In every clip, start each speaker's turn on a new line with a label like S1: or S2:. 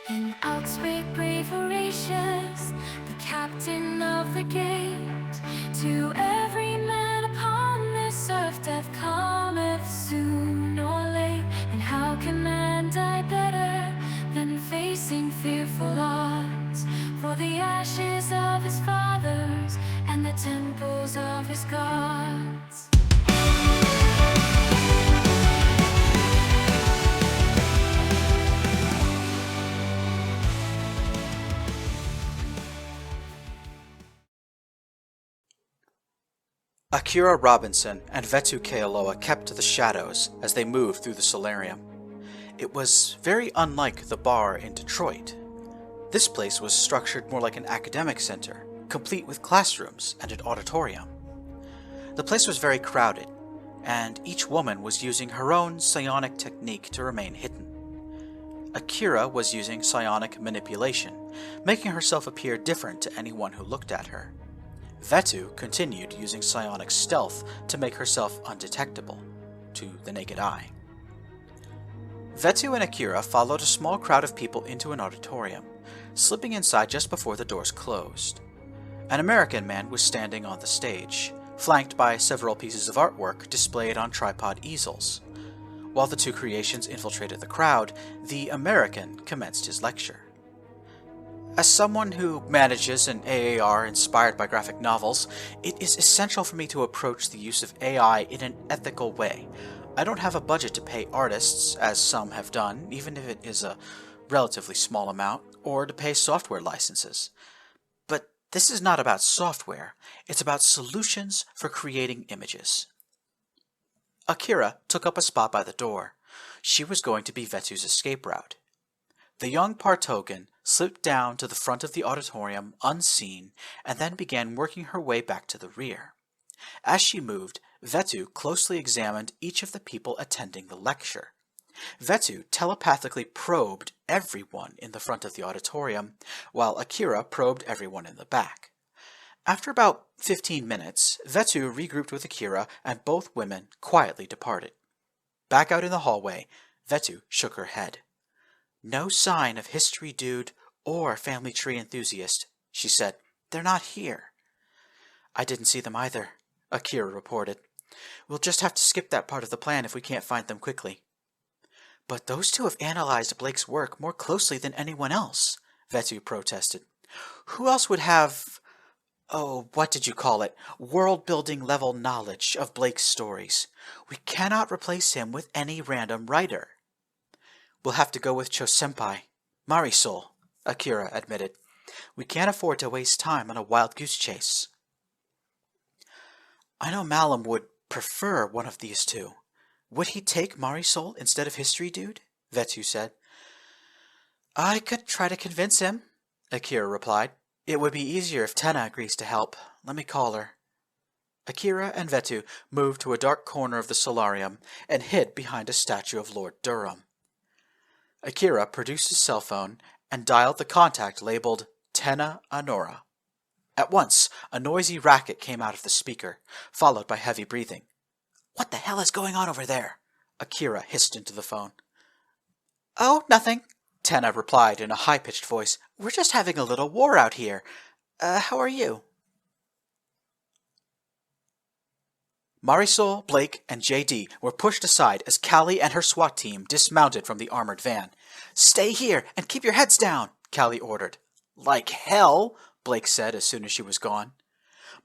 S1: And outspeak brave Horatius, the captain of the gate. To every man upon this earth death cometh soon or late. And how can man die better than facing fearful odds? For the ashes of his fathers and the temples of his gods.
S2: Akira Robinson and Vetu Kealoha kept to the shadows as they moved through the solarium. It was very unlike the bar in Detroit. This place was structured more like an academic center, complete with classrooms and an auditorium. The place was very crowded, and each woman was using her own psionic technique to remain hidden. Akira was using psionic manipulation, making herself appear different to anyone who looked at her. Vetu continued using psionic stealth to make herself undetectable to the naked eye. Vetu and Akira followed a small crowd of people into an auditorium, slipping inside just before the doors closed. An American man was standing on the stage, flanked by several pieces of artwork displayed on tripod easels. While the two creations infiltrated the crowd, the American commenced his lecture. As someone who manages an AAR inspired by graphic novels, it is essential for me to approach the use of AI in an ethical way. I don't have a budget to pay artists, as some have done, even if it is a relatively small amount, or to pay software licenses. But this is not about software, it's about solutions for creating images. Akira took up a spot by the door. She was going to be Vetu's escape route. The young Partogan slipped down to the front of the auditorium unseen and then began working her way back to the rear. As she moved, Vetu closely examined each of the people attending the lecture. Vetu telepathically probed everyone in the front of the auditorium, while Akira probed everyone in the back. After about 15 minutes, Vetu regrouped with Akira and both women quietly departed. Back out in the hallway, Vetu shook her head. "No sign of History Dude or Family Tree Enthusiast," she said. "They're not here." "I didn't see them either," Akira reported. "We'll just have to skip that part of the plan if we can't find them quickly." "But those two have analyzed Blake's work more closely than anyone else," Vetu protested. "Who else would have, what did you call it, world-building level knowledge of Blake's stories? We cannot replace him with any random writer." "We'll have to go with Cho-senpai, Marisol," Akira admitted. "We can't afford to waste time on a wild goose chase." "I know Malum would prefer one of these two. Would he take Marisol instead of History Dude?" Vetu said. "I could try to convince him," Akira replied. "It would be easier if Tenna agrees to help. Let me call her." Akira and Vetu moved to a dark corner of the solarium and hid behind a statue of Lord Durham. Akira produced his cell phone and dialed the contact labeled Tenna Honora. At once, a noisy racket came out of the speaker, followed by heavy breathing. "What the hell is going on over there?" Akira hissed into the phone. "Oh, nothing," Tenna replied in a high-pitched voice. "We're just having a little war out here. How are you?" Marisol, Blake, and JD were pushed aside as Callie and her SWAT team dismounted from the armored van. "Stay here and keep your heads down," Callie ordered. "Like hell," Blake said as soon as she was gone.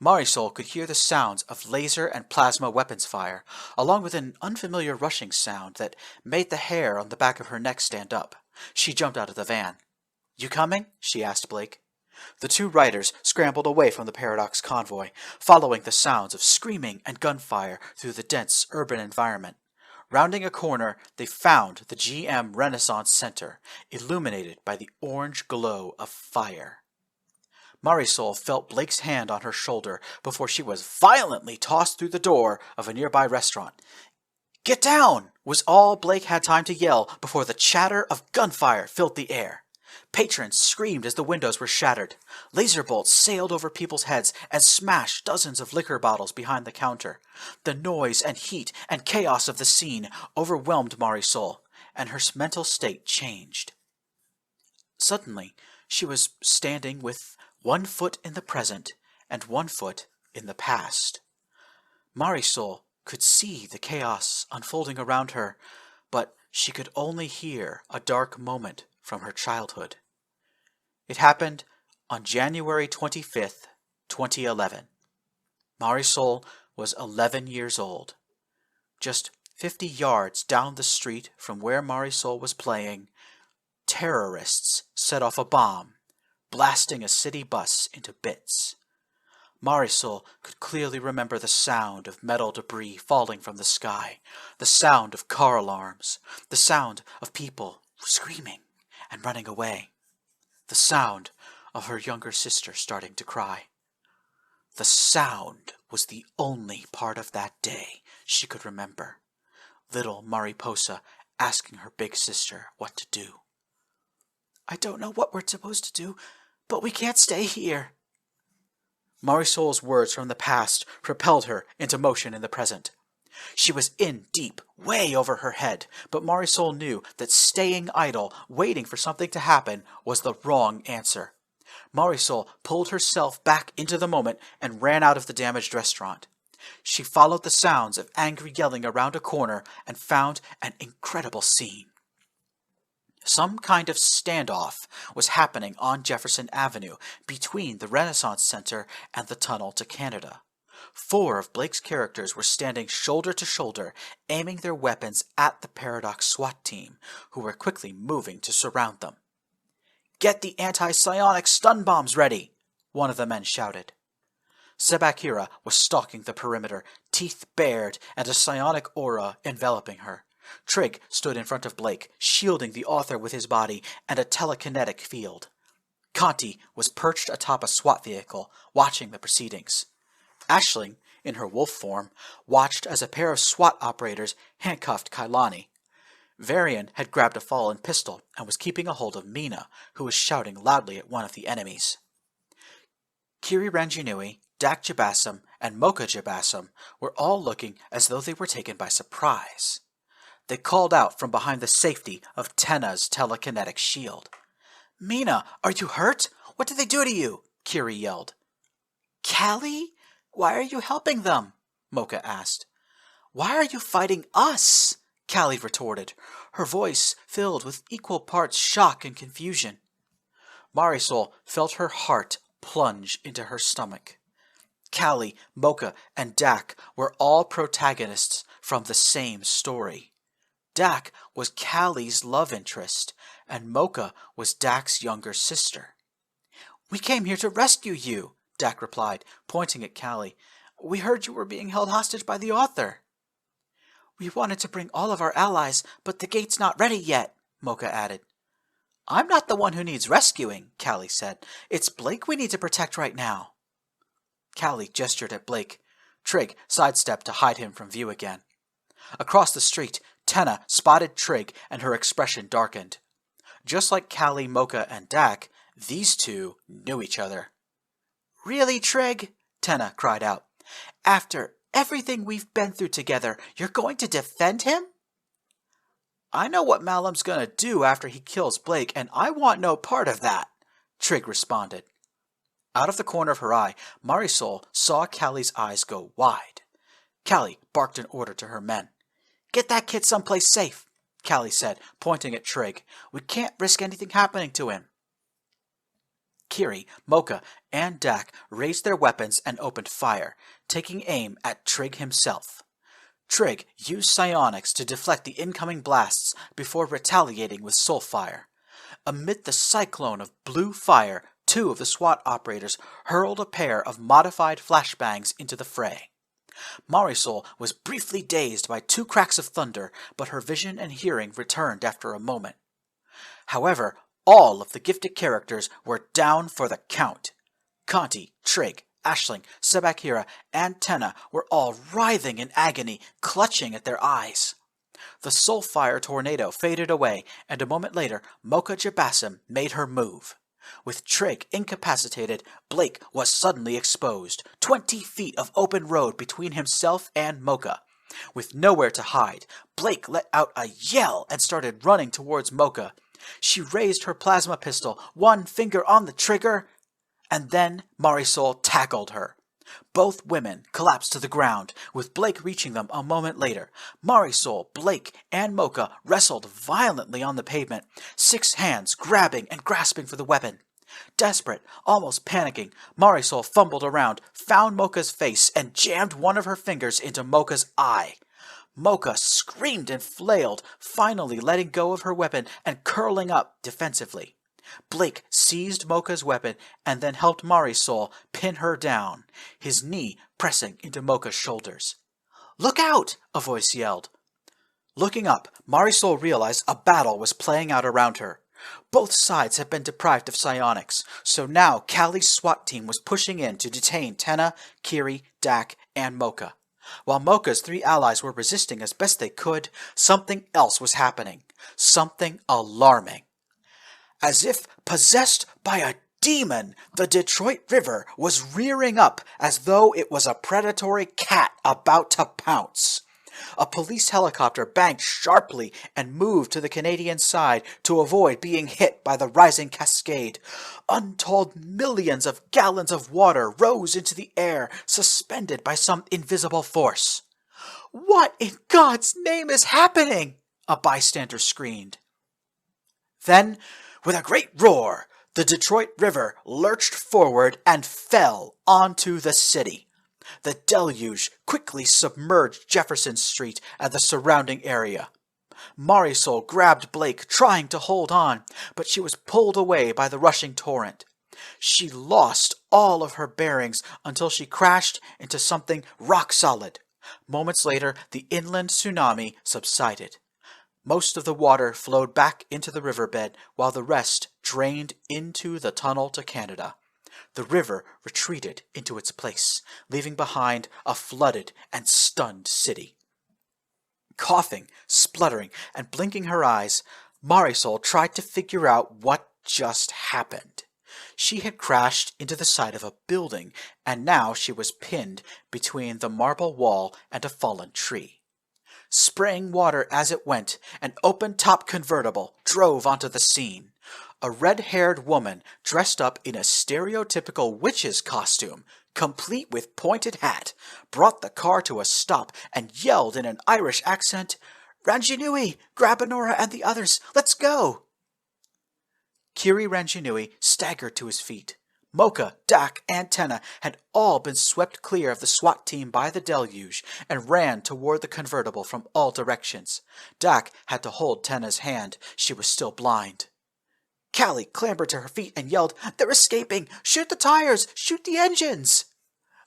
S2: Marisol could hear the sounds of laser and plasma weapons fire, along with an unfamiliar rushing sound that made the hair on the back of her neck stand up. She jumped out of the van. "You coming?" she asked Blake. The two riders scrambled away from the Paradox convoy, following the sounds of screaming and gunfire through the dense urban environment. Rounding a corner, they found the GM Renaissance Center, illuminated by the orange glow of fire. Marisol felt Blake's hand on her shoulder before she was violently tossed through the door of a nearby restaurant. "Get down!" was all Blake had time to yell before the chatter of gunfire filled the air. Patrons screamed as the windows were shattered. Laser bolts sailed over people's heads and smashed dozens of liquor bottles behind the counter. The noise and heat and chaos of the scene overwhelmed Marisol, and her mental state changed. Suddenly, she was standing with one foot in the present and one foot in the past. Marisol could see the chaos unfolding around her, but she could only hear a dark moment from her childhood. It happened on January 25th, 2011. Marisol was 11 years old. Just 50 yards down the street from where Marisol was playing, terrorists set off a bomb, blasting a city bus into bits. Marisol could clearly remember the sound of metal debris falling from the sky, the sound of car alarms, the sound of people screaming and running away, the sound of her younger sister starting to cry. The sound was the only part of that day she could remember. Little Mariposa asking her big sister what to do. "I don't know what we're supposed to do, but we can't stay here." Marisol's words from the past propelled her into motion in the present. She was in deep, way over her head, but Marisol knew that staying idle, waiting for something to happen, was the wrong answer. Marisol pulled herself back into the moment and ran out of the damaged restaurant. She followed the sounds of angry yelling around a corner and found an incredible scene. Some kind of standoff was happening on Jefferson Avenue between the Renaissance Center and the tunnel to Canada. 4 of Blake's characters were standing shoulder to shoulder, aiming their weapons at the Paradox SWAT team, who were quickly moving to surround them. "Get the anti-psionic stun bombs ready!" one of the men shouted. Sebakira was stalking the perimeter, teeth bared and a psionic aura enveloping her. Trigg stood in front of Blake, shielding the author with his body and a telekinetic field. Conti was perched atop a SWAT vehicle, watching the proceedings. Aisling, in her wolf form, watched as a pair of SWAT operators handcuffed Kailani. Varian had grabbed a fallen pistol and was keeping a hold of Mina, who was shouting loudly at one of the enemies. Kiri Ranjanui, Dak Jabassam, and Mocha Jabassam were all looking as though they were taken by surprise. They called out from behind the safety of Tenna's telekinetic shield. "Mina, are you hurt? What did they do to you?" Kiri yelled. "Callie? Why are you helping them?" Mocha asked. "Why are you fighting us?" Callie retorted, her voice filled with equal parts shock and confusion. Marisol felt her heart plunge into her stomach. Callie, Mocha, and Dak were all protagonists from the same story. Dak was Callie's love interest, and Mocha was Dak's younger sister. "We came here to rescue you," Dak replied, pointing at Callie. "We heard you were being held hostage by the author." "We wanted to bring all of our allies, but the gate's not ready yet," Mocha added. "I'm not the one who needs rescuing," Callie said. "It's Blake we need to protect right now." Callie gestured at Blake. Trigg sidestepped to hide him from view again. Across the street, Tenna spotted Trigg and her expression darkened. Just like Callie, Mocha, and Dak, these two knew each other. "Really, Trigg?" Tenna cried out. "After everything we've been through together, you're going to defend him?" "I know what Malum's gonna do after he kills Blake, and I want no part of that," Trigg responded. Out of the corner of her eye, Marisol saw Callie's eyes go wide. Callie barked an order to her men. "Get that kid someplace safe," Callie said, pointing at Trigg. "We can't risk anything happening to him." Kiri, Mocha, and Dak raised their weapons and opened fire, taking aim at Trigg himself. Trigg used psionics to deflect the incoming blasts before retaliating with soul fire. Amid the cyclone of blue fire, 2 of the SWAT operators hurled a pair of modified flashbangs into the fray. Marisol was briefly dazed by 2 cracks of thunder, but her vision and hearing returned after a moment. However, all of the gifted characters were down for the count. Conti, Trigg, Aisling, Sebakira, and Tenna were all writhing in agony, clutching at their eyes. The soulfire tornado faded away, and a moment later, Mocha Jabassam made her move. With Trigg incapacitated, Blake was suddenly exposed, 20 feet of open road between himself and Mocha. With nowhere to hide, Blake let out a yell and started running towards Mocha. She raised her plasma pistol, one finger on the trigger, and then Marisol tackled her. Both women collapsed to the ground, with Blake reaching them a moment later. Marisol, Blake, and Mocha wrestled violently on the pavement, 6 hands grabbing and grasping for the weapon. Desperate, almost panicking, Marisol fumbled around, found Mocha's face, and jammed one of her fingers into Mocha's eye. Mocha screamed and flailed, finally letting go of her weapon and curling up defensively. Blake seized Mocha's weapon and then helped Marisol pin her down, his knee pressing into Mocha's shoulders. "Look out!" a voice yelled. Looking up, Marisol realized a battle was playing out around her. Both sides had been deprived of psionics, so now Callie's SWAT team was pushing in to detain Tenna, Kiri, Dak, and Mocha. While Mocha's 3 allies were resisting as best they could, something else was happening. Something alarming. As if possessed by a demon, the Detroit River was rearing up as though it was a predatory cat about to pounce. A police helicopter banked sharply and moved to the Canadian side to avoid being hit by the rising cascade. Untold millions of gallons of water rose into the air, suspended by some invisible force. "What in God's name is happening?" a bystander screamed. Then, with a great roar, the Detroit River lurched forward and fell onto the city. The deluge quickly submerged Jefferson Street and the surrounding area. Marisol grabbed Blake, trying to hold on, but she was pulled away by the rushing torrent. She lost all of her bearings until she crashed into something rock solid. Moments later, the inland tsunami subsided. Most of the water flowed back into the riverbed, while the rest drained into the tunnel to Canada. The river retreated into its place, leaving behind a flooded and stunned city. Coughing, spluttering, and blinking her eyes, Marisol tried to figure out what just happened. She had crashed into the side of a building, and now she was pinned between the marble wall and a fallen tree. Spraying water as it went, an open-top convertible drove onto the scene. A red-haired woman dressed up in a stereotypical witch's costume, complete with pointed hat, brought the car to a stop and yelled in an Irish accent, "Ranginui, grab Honora and the others, let's go!" Kiri Ranginui staggered to his feet. Mocha, Dak, and Tenna had all been swept clear of the SWAT team by the deluge and ran toward the convertible from all directions. Dak had to hold Tenna's hand. She was still blind. Callie clambered to her feet and yelled, "They're escaping! Shoot the tires! Shoot the engines!"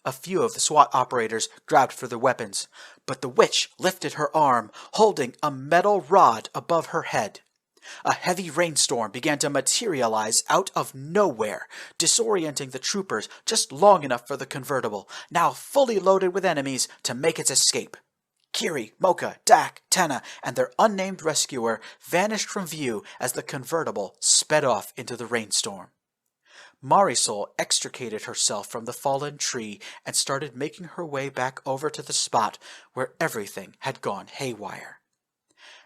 S2: A few of the SWAT operators grabbed for their weapons, but the witch lifted her arm, holding a metal rod above her head. A heavy rainstorm began to materialize out of nowhere, disorienting the troopers just long enough for the convertible, now fully loaded with enemies, to make its escape. Kiri, Mocha, Dak, Tenna, and their unnamed rescuer vanished from view as the convertible sped off into the rainstorm. Marisol extricated herself from the fallen tree and started making her way back over to the spot where everything had gone haywire.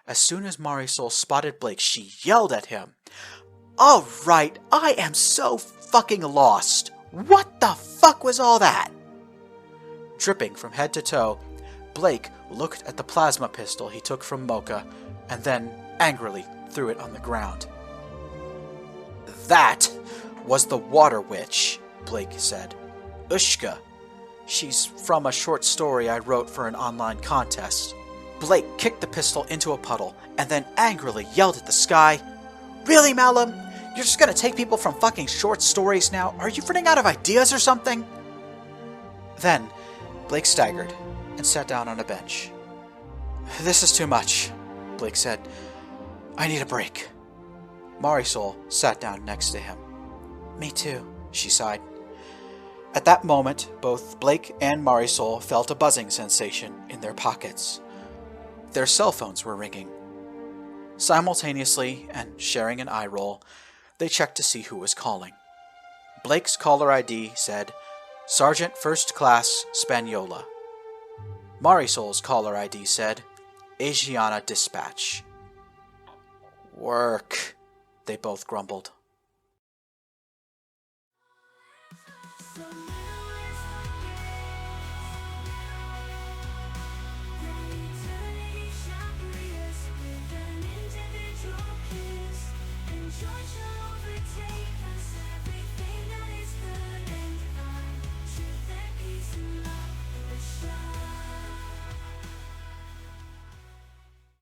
S2: As soon as Marisol spotted Blake, she yelled at him, "All right, I am so fucking lost. What the fuck was all that?" Dripping from head to toe, Blake looked at the plasma pistol he took from Mocha and then angrily threw it on the ground. "That was the Water Witch," Blake said. "Ushka. She's from a short story I wrote for an online contest." Blake kicked the pistol into a puddle and then angrily yelled at the sky, "Really, Malum? You're just gonna take people from fucking short stories now? Are you running out of ideas or something?" Then Blake staggered and sat down on a bench. "This is too much," Blake said. "I need a break." Marisol sat down next to him. "Me too," she sighed. At that moment, both Blake and Marisol felt a buzzing sensation in their pockets. Their cell phones were ringing. Simultaneously, and sharing an eye roll, they checked to see who was calling. Blake's caller ID said, "Sergeant First Class Spaniola." Marisol's caller ID said, "Asiana Dispatch." "Work," they both grumbled.
S1: So